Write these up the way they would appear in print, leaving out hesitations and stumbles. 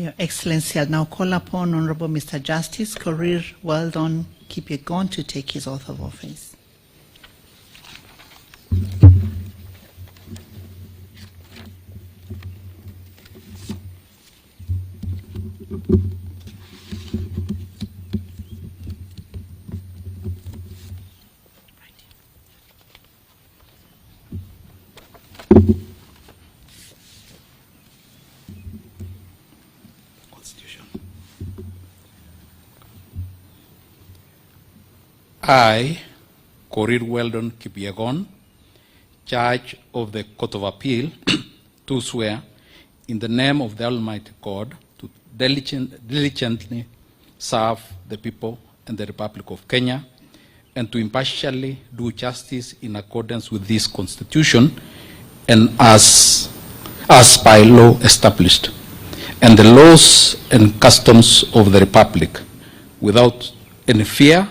Your Excellency, I'll now call upon Honorable Mr. Justice Korir Weldon Kipyegon to take his oath of office. I, Korir Weldon Kipyegon, Judge of the Court of Appeal, do swear in the name of the Almighty God to diligently serve the people and the Republic of Kenya and to impartially do justice in accordance with this Constitution and as by law established, and the laws and customs of the Republic, without any fear,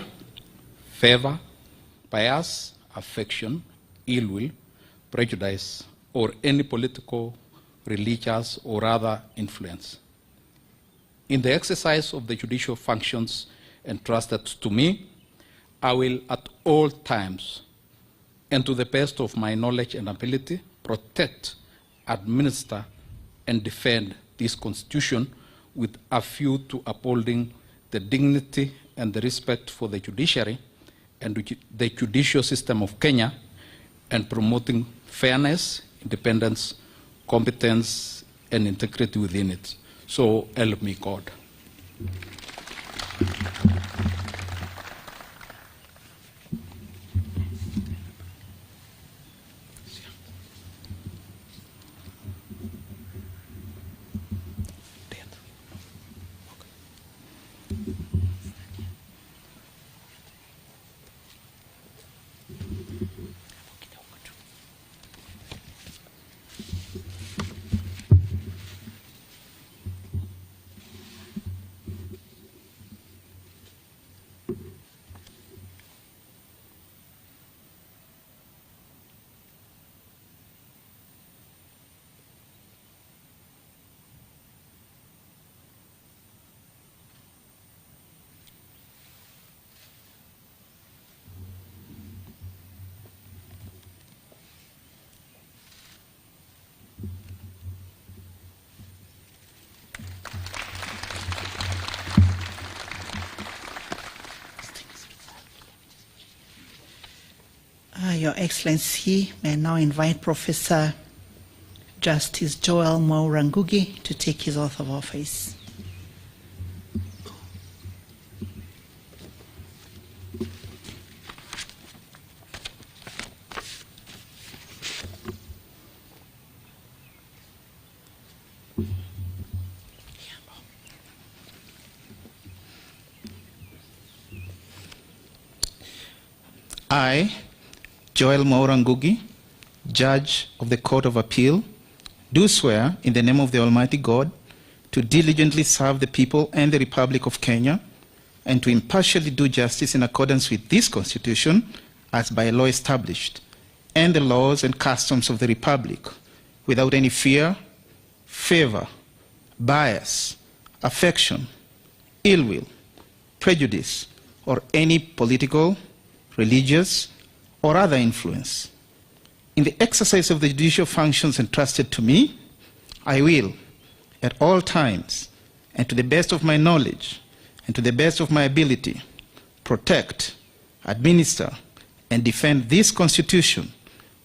favor, bias, affection, ill will, prejudice, or any political, religious, or other influence. In the exercise of the judicial functions entrusted to me, I will at all times, and to the best of my knowledge and ability, protect, administer, and defend this Constitution with a view to upholding the dignity and the respect for the judiciary and the judicial system of Kenya, and promoting fairness, independence, competence, and integrity within it. So help me God. Your Excellency, may I now invite Professor Justice Joel Maurangugi to take his oath of office. I, Joel Maurangugi, Judge of the Court of Appeal, do swear in the name of the Almighty God to diligently serve the people and the Republic of Kenya and to impartially do justice in accordance with this Constitution as by law established and the laws and customs of the Republic, without any fear, favor, bias, affection, ill will, prejudice, or any political, religious, or other influence. In the exercise of the judicial functions entrusted to me, I will, at all times, and to the best of my knowledge, and to the best of my ability, protect, administer, and defend this Constitution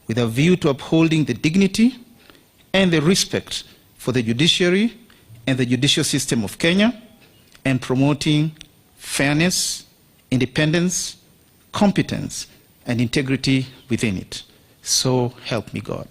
with a view to upholding the dignity and the respect for the judiciary and the judicial system of Kenya, and promoting fairness, independence, competence, and integrity within it. So help me God.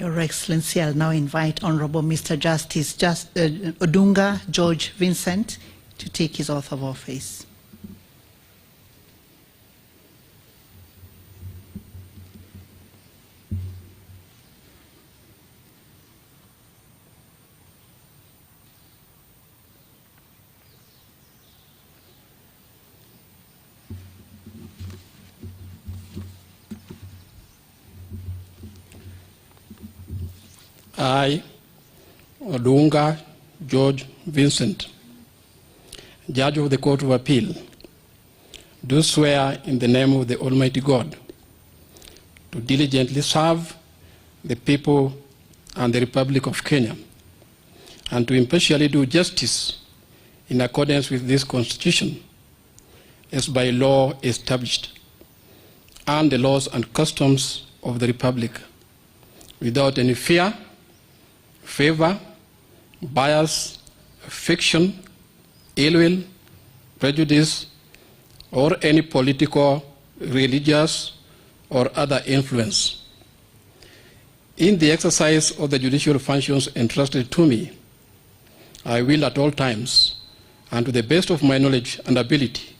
Your Excellency, I'll now invite Honorable Mr. Justice Odunga George Vincent to take his oath of office. I, Odunga George Vincent, Judge of the Court of Appeal, do swear in the name of the Almighty God to diligently serve the people and the Republic of Kenya, and to impartially do justice in accordance with this Constitution as by law established, and the laws and customs of the Republic, without any fear, favor, bias, fiction, ill will, prejudice, or any political, religious, or other influence. In the exercise of the judicial functions entrusted to me, I will at all times, and to the best of my knowledge and ability,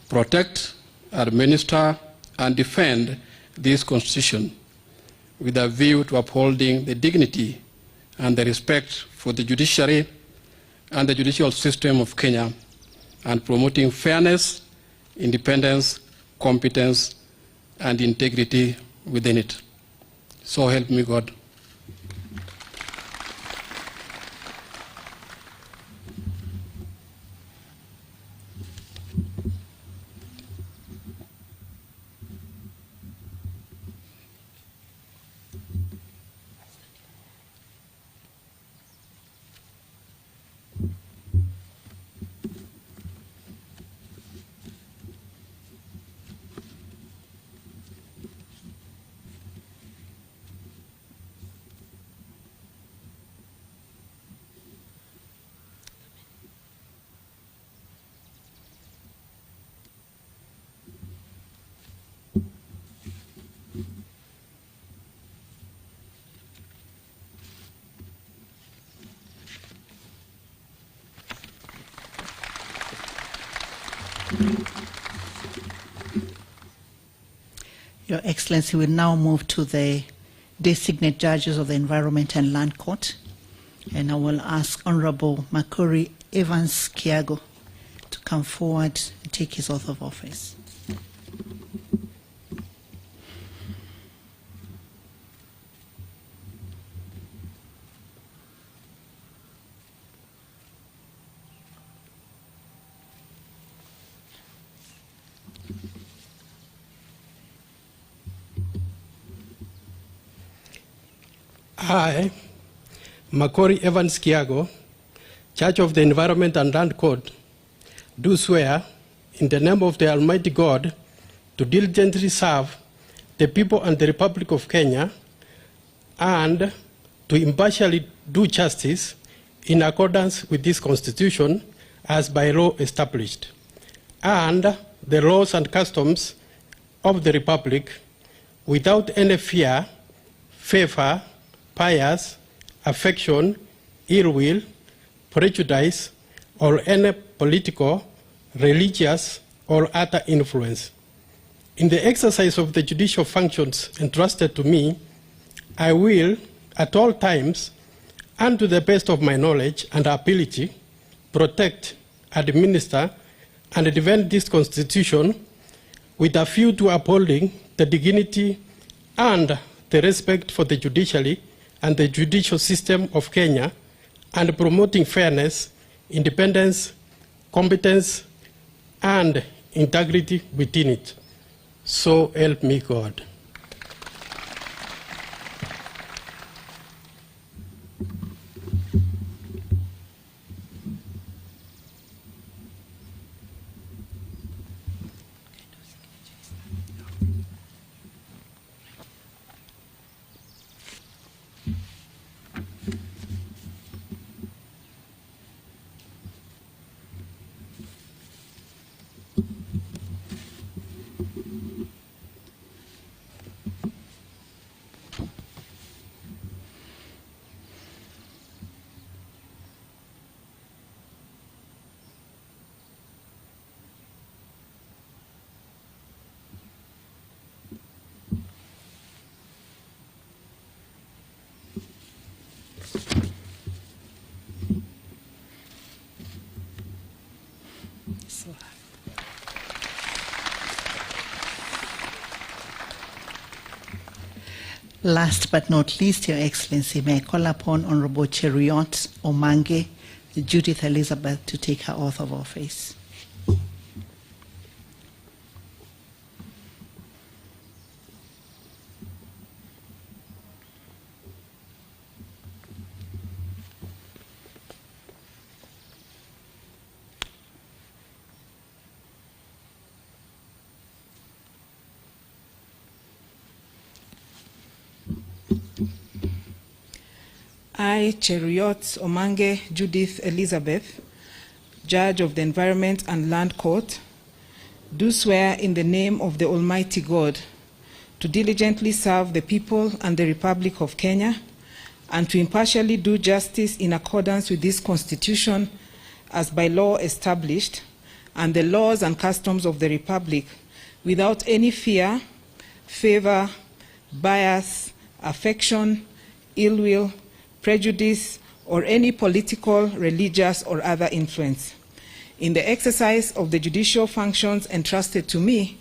protect, administer, and defend this Constitution with a view to upholding the dignity and the respect for the judiciary and the judicial system of Kenya, and promoting fairness, independence, competence, and integrity within it. So help me God. Your Excellency, we now move to the designate judges of the Environment and Land Court, and I will ask Honorable Makori Evans Kiago to come forward and take his oath of office. I, Makori Evans Kiago, Judge of the Environment and Land Court, do swear in the name of the Almighty God to diligently serve the people and the Republic of Kenya, and to impartially do justice in accordance with this Constitution as by law established, and the laws and customs of the Republic, without any fear, favor, bias, affection, ill will, prejudice, or any political, religious, or other influence. In the exercise of the judicial functions entrusted to me, I will, at all times, and to the best of my knowledge and ability, protect, administer, and defend this Constitution with a view to upholding the dignity and the respect for the judiciary and the judicial system of Kenya, and promoting fairness, independence, competence, and integrity within it. So help me God. Last but not least, Your Excellency, may I call upon Honorable Cheriot Omange Judith Elizabeth to take her oath of office. I, Cheriot Omange Judith Elizabeth, Judge of the Environment and Land Court, do swear in the name of the Almighty God to diligently serve the people and the Republic of Kenya and to impartially do justice in accordance with this Constitution as by law established and the laws and customs of the Republic without any fear, favor, bias, affection, ill will, prejudice, or any political, religious, or other influence. In the exercise of the judicial functions entrusted to me,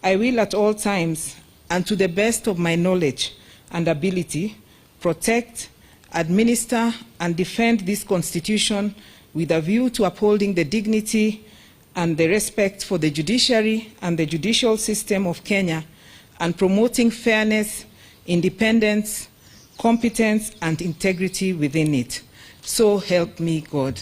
I will at all times, and to the best of my knowledge and ability, protect, administer, and defend this Constitution with a view to upholding the dignity and the respect for the judiciary and the judicial system of Kenya, and promoting fairness, independence, competence, and integrity within it. So help me God.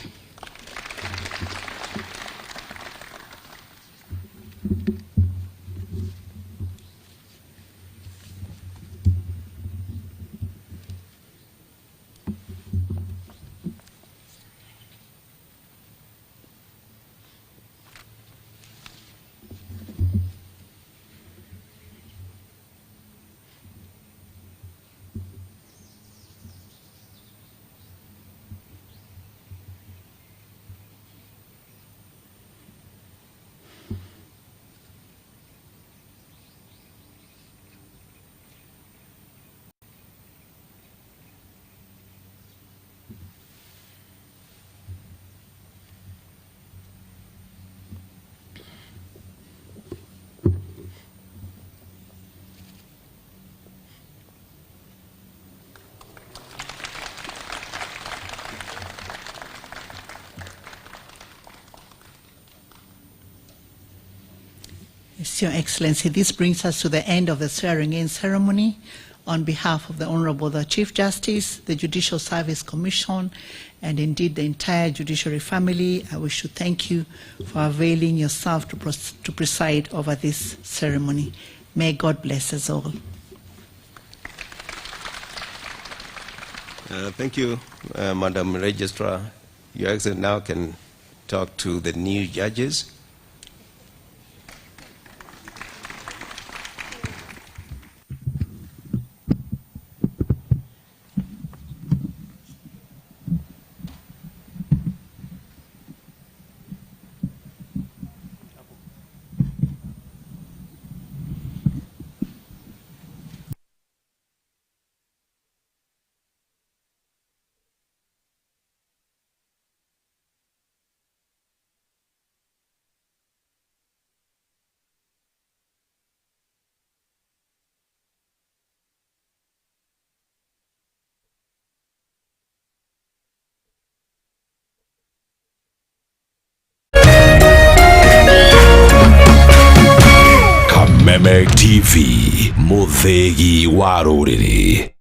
Yes, Your Excellency, this brings us to the end of the swearing-in ceremony. On behalf of the Honorable the Chief Justice, the Judicial Service Commission, and indeed the entire judiciary family, I wish to thank you for availing yourself to preside over this ceremony. May God bless us all. Thank you, Madam Registrar. Your Excellency now can talk to the new judges. Meme TV, Muthegi wa Rũrĩrĩ.